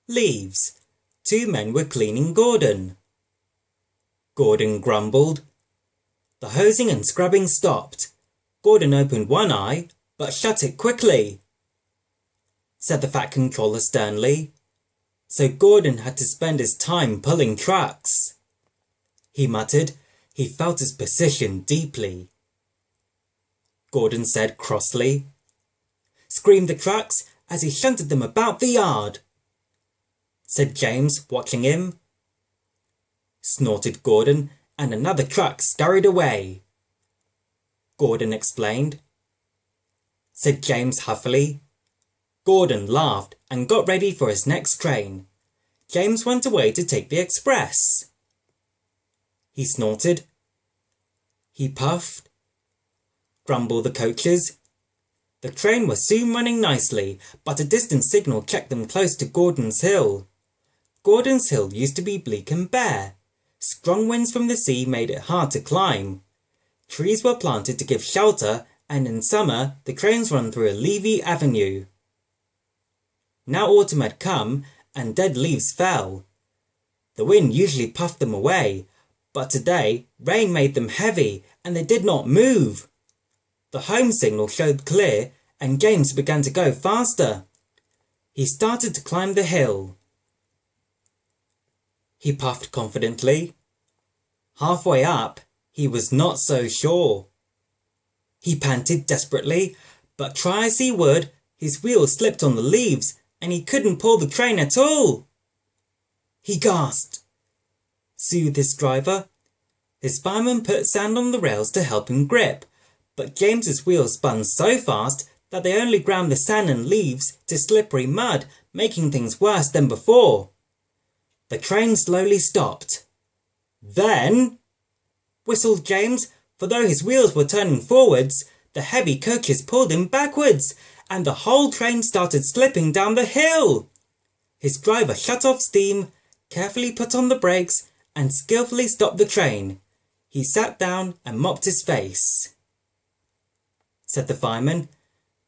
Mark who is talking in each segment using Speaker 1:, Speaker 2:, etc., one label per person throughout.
Speaker 1: Leaves. Two men were cleaning Gordon. Gordon grumbled. The hosing and scrubbing stopped. Gordon opened one eye, but shut it quickly, said the Fat Controller sternly. So Gordon had to spend his time pulling trucks. He muttered. He felt his position deeply. Gordon said crossly. Screamed the trucks as he shunted them about the yard, said James, watching him. Snorted Gordon, and another truck scurried away. Gordon explained, said James huffily. Gordon laughed and got ready for his next train. James went away to take the express. He snorted. He puffed. Grumbled the coaches. The train was soon running nicely, but a distant signal checked them close to Gordon's Hill. Gordon's Hill used to be bleak and bare. Strong winds from the sea made it hard to climb. Trees were planted to give shelter, and in summer the trains run through a leafy avenue. Now autumn had come, and dead leaves fell. The wind usually puffed them away, but today rain made them heavy, and they did not move. The home signal showed clear, and James began to go faster. He started to climb the hill. He puffed confidently. Halfway up, he was not so sure. He panted desperately, but try as he would, his wheels slipped on the leaves, and he couldn't pull the train at all. He gasped. Soothed his driver. His fireman put sand on the rails to help him grip, but James's wheels spun so fast that they only ground the sand and leaves to slippery mud, making things worse than before. The train slowly stopped. Then, whistled James, for though his wheels were turning forwards, the heavy coaches pulled him backwards, and the whole train started slipping down the hill. His driver shut off steam, carefully put on the brakes, and skillfully stopped the train. He sat down and mopped his face. Said the fireman.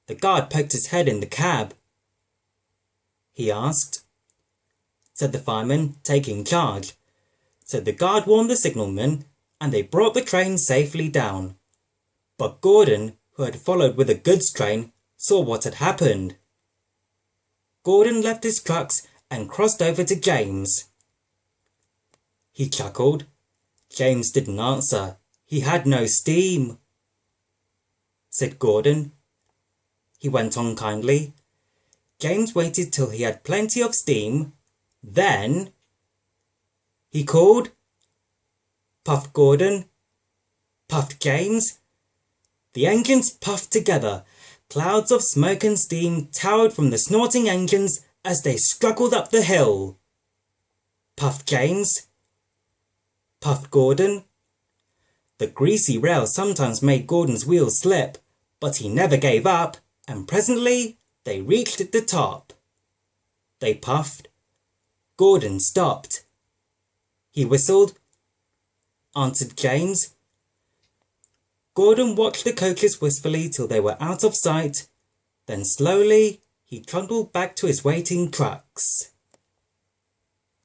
Speaker 1: The guard poked his head in the cab. He asked. Said the fireman, taking charge. So the guard warned the signalman, and they brought the train safely down. But Gordon, who had followed with a goods train, saw what had happened. Gordon left his trucks and crossed over to James. He chuckled. James didn't answer. He had no steam, said Gordon. He went on kindly. James waited till he had plenty of steam. Then, he called. Puffed Gordon. Puffed James. The engines puffed together. Clouds of smoke and steam towered from the snorting engines as they struggled up the hill. Puffed James. Puffed Gordon. The greasy rail sometimes made Gordon's wheels slip, but he never gave up, and presently they reached the top. They puffed. Gordon stopped. He whistled, answered James. Gordon watched the coaches wistfully till they were out of sight. Then slowly he trundled back to his waiting trucks.